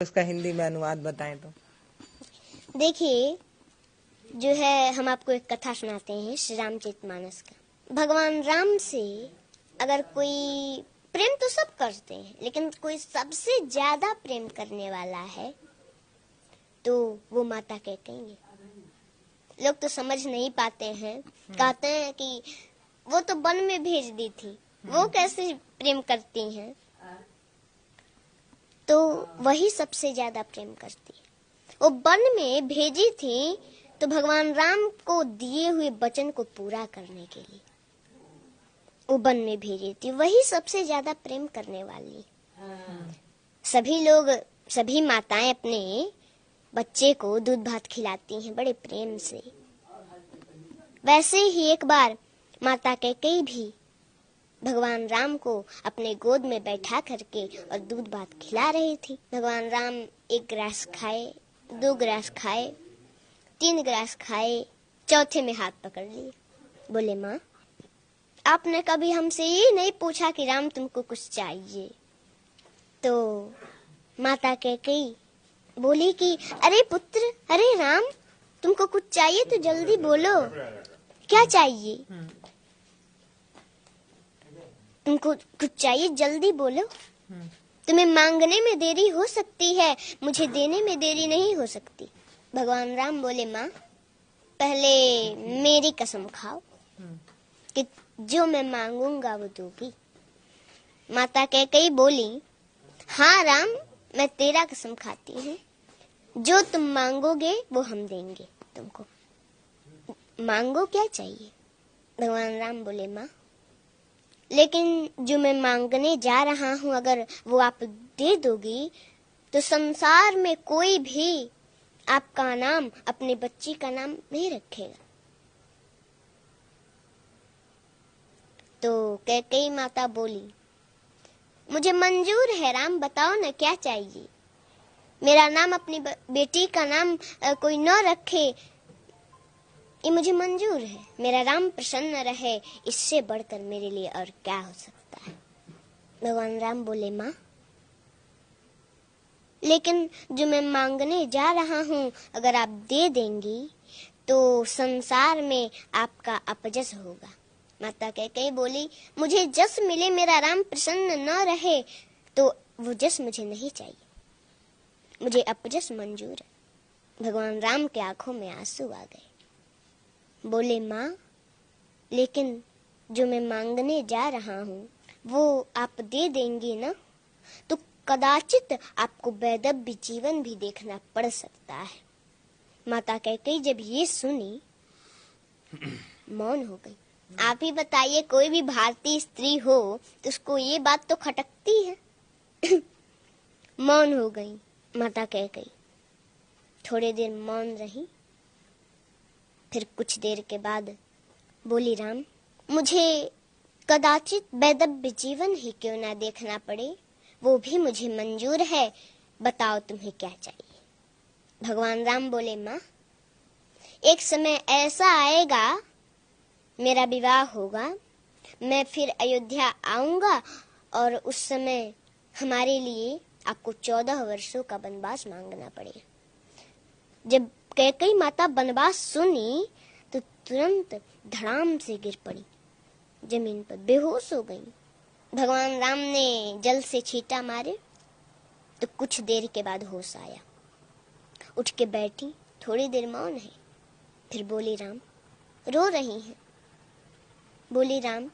उसका हिंदी में अनुवाद बताएं तो। देखिए, जो है हम आपको एक कथा सुनाते हैं श्री रामचरितमानस का। भगवान राम से अगर कोई प्रेम तो सब करते हैं, लेकिन कोई सबसे ज्यादा प्रेम करने वाला है तो वो माता कैकेयी है। लोग तो समझ नहीं पाते हैं, कहते हैं कि वो तो वन में भेज दी थी, वो कैसे प्रेम करती हैं। तो वही सबसे ज्यादा प्रेम करती है। वो वन में भेजी थी तो भगवान राम को दिए हुए वचन को पूरा करने के लिए वो वन में भेजी थी। वही सबसे ज्यादा प्रेम करने वाली। सभी लोग, सभी माताएं अपने बच्चे को दूध भात खिलाती हैं बड़े प्रेम से। वैसे ही एक बार माता कैकेयी भी भगवान राम को अपने गोद में बैठा करके और दूध भात खिला रही थी। भगवान राम 1 गिलास खाए, 2 गिलास खाए, 3 गिलास खाए, चौथे में हाथ पकड़ लिए। बोले, माँ, आपने कभी हमसे ये नहीं पूछा कि राम तुमको कुछ चाहिए? तो माता कैकेयी बोली कि अरे पुत्र, अरे राम, तुमको कुछ चाहिए तो जल्दी बोलो, क्या चाहिए? तुमको कुछ चाहिए, जल्दी बोलो। तुम्हें मांगने में देरी हो सकती है, मुझे देने में देरी नहीं हो सकती। भगवान राम बोले, माँ, पहले मेरी कसम खाओ कि जो मैं मांगूंगा वो दोगी। माता कैकेयी बोली, हाँ राम, मैं तेरा कसम खाती हूँ, जो तुम मांगोगे वो हम देंगे तुमको। मांगो, क्या चाहिए? भगवान राम बोले, माँ, लेकिन जो मैं मांगने जा रहा हूँ अगर वो आप दे दोगी तो संसार में कोई भी आपका नाम, अपने बच्ची का नाम नहीं रखेगा। तो कैकेयी माता बोली, मुझे मंजूर है राम, बताओ ना क्या चाहिए। मेरा नाम, अपनी बेटी का नाम कोई न रखे, ये मुझे मंजूर है। मेरा राम प्रसन्न रहे, इससे बढ़कर मेरे लिए और क्या हो सकता है। भगवान राम बोले, माँ, लेकिन जो मैं मांगने जा रहा हूँ अगर आप दे देंगी तो संसार में आपका अपजस होगा। माता कैकेयी बोली, मुझे जस मिले, मेरा राम प्रसन्न न रहे तो वो जस मुझे नहीं चाहिए, मुझे अपजस मंजूर है। भगवान राम के आंखों में आंसू आ गए। बोले, माँ, लेकिन जो मैं मांगने जा रहा हूँ वो आप दे देंगी ना, तो कदाचित आपको वैदव्य जीवन भी देखना पड़ सकता है। माता कैकेयी जब ये सुनी मौन हो गई। आप ही बताइए, कोई भी भारतीय स्त्री हो तो उसको ये बात तो खटकती है। मौन हो गई माता कैकेयी। थोड़ी देर मौन रही, फिर कुछ देर के बाद बोली, राम, मुझे कदाचित वैदव्य जीवन ही क्यों ना देखना पड़े, वो भी मुझे मंजूर है। बताओ तुम्हें क्या चाहिए। भगवान राम बोले, माँ, एक समय ऐसा आएगा, मेरा विवाह होगा, मैं फिर अयोध्या आऊंगा और उस समय हमारे लिए आपको 14 वर्षों का वनवास मांगना पड़ेगा। जब कैकेयी माता वनवास सुनी तो तुरंत धड़ाम से गिर पड़ी, जमीन पर बेहोश हो गई। भगवान राम ने जल से छींटा मारे तो कुछ देर के बाद होश आया। उठ के बैठी, थोड़ी देर मौन है, फिर बोली, राम, रो रही हैं? बोली, राम,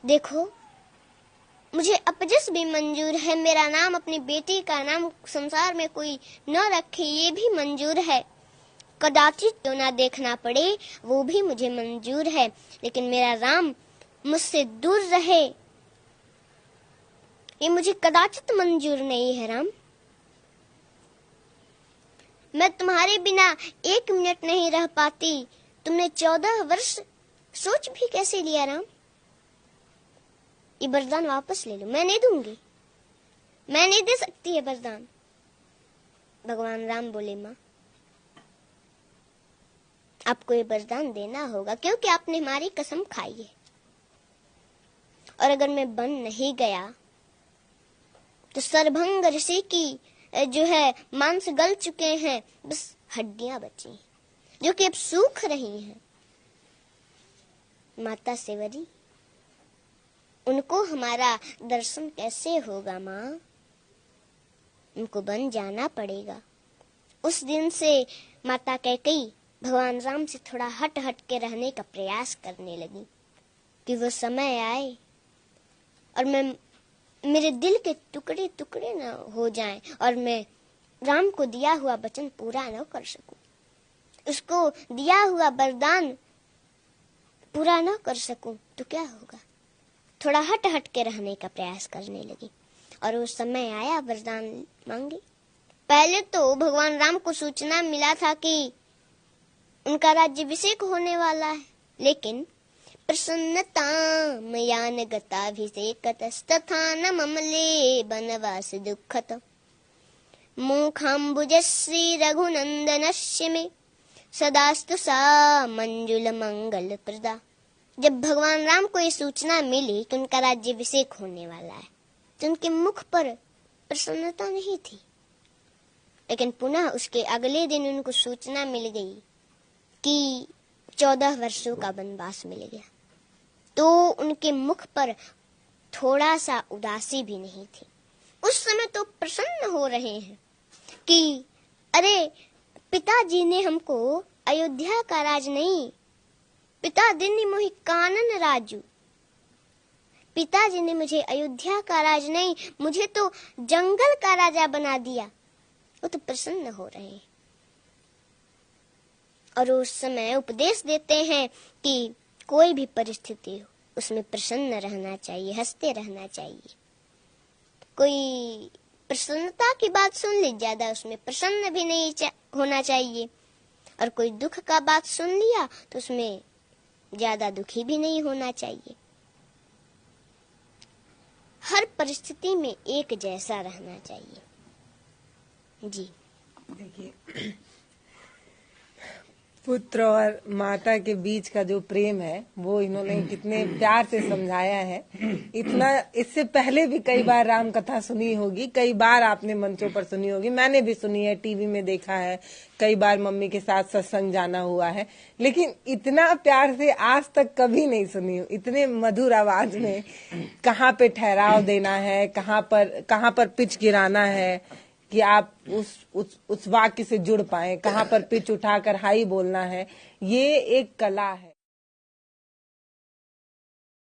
देखो, मुझे अपजस भी मंजूर है, मेरा नाम, अपनी बेटी का नाम संसार में कोई न रखे, ये भी मंजूर है। कदाचित तो ना देखना पड़े, वो भी मुझे मंजूर है, लेकिन मेरा राम मुझसे दूर रहे, ये मुझे कदाचित मंजूर नहीं है। राम, मैं तुम्हारे बिना 1 मिनट नहीं रह पाती, तुमने 14 वर्ष सोच भी कैसे लिया? राम, ये वरदान वापस ले लो, मैं नहीं दूंगी, मैं नहीं दे सकती है वरदान। भगवान राम बोले, माँ, आपको ये वरदान देना होगा क्योंकि आपने हमारी कसम खाई है, और अगर मैं बन नहीं गया तो सरभंग ऋषि की जो है मांस गल चुके हैं, बस हड्डियां बची हैं जो कि अब सूख रही हैं। माता सेवरी, उनको हमारा दर्शन कैसे होगा माँ? उनको बन जाना पड़ेगा। उस दिन से माता कैकेयी भगवान राम से थोड़ा हट हट के रहने का प्रयास करने लगी कि वो समय आए और मेरे दिल के टुकड़े टुकड़े न हो जाएं और मैं राम को दिया हुआ वचन पूरा न कर सकूं, उसको दिया हुआ वरदान पूरा न कर सकूं तो क्या होगा। थोड़ा हट हट के रहने का प्रयास करने लगी और वो समय आया, वरदान मांगी। पहले तो भगवान राम को सूचना मिला था कि उनका राज्याभिषेक होने वाला है, लेकिन प्रसन्नता मयान गताभिषेकतस्तथा न ममले बनवास दुःखत मुखाम्बुजश्री रघुनंदनस्य मे सदास्तु सा मंजुल मंगल प्रदा। जब भगवान राम को ये सूचना मिली कि उनका राज्याभिषेक होने वाला है तो उनके मुख पर प्रसन्नता नहीं थी, लेकिन पुनः उसके अगले दिन उनको सूचना मिल गई कि 14 वर्षों का वनवास मिल गया, तो उनके मुख पर थोड़ा सा उदासी भी नहीं थी। उस समय तो प्रसन्न हो रहे हैं कि अरे पिताजी ने हमको अयोध्या का राज नहीं, पिता दिनी मोहि कानन राजू, पिताजी ने मुझे अयोध्या का राज नहीं, मुझे तो जंगल का राजा बना दिया। वो तो प्रसन्न हो रहे हैं और उस समय उपदेश देते हैं कि कोई भी परिस्थिति हो उसमें प्रसन्न रहना चाहिए, हंसते रहना चाहिए। कोई प्रसन्नता की बात सुन ली, ज्यादा उसमें प्रसन्न भी नहीं होना चाहिए, और कोई दुख का बात सुन लिया तो उसमें ज्यादा दुखी भी नहीं होना चाहिए। हर परिस्थिति में एक जैसा रहना चाहिए। जी देखिए, पुत्र और माता के बीच का जो प्रेम है वो इन्होंने कितने प्यार से समझाया है। इतना इससे पहले भी कई बार राम कथा सुनी होगी, कई बार आपने मंचों पर सुनी होगी, मैंने भी सुनी है, टीवी में देखा है, कई बार मम्मी के साथ सत्संग जाना हुआ है, लेकिन इतना प्यार से आज तक कभी नहीं सुनी हूँ। इतने मधुर आवाज में कहाँ पे ठहराव देना है, कहाँ पर पिच गिराना है कि आप उस वाक्य से जुड़ पाए, कहाँ पर पिच उठाकर हाई बोलना है, ये एक कला है।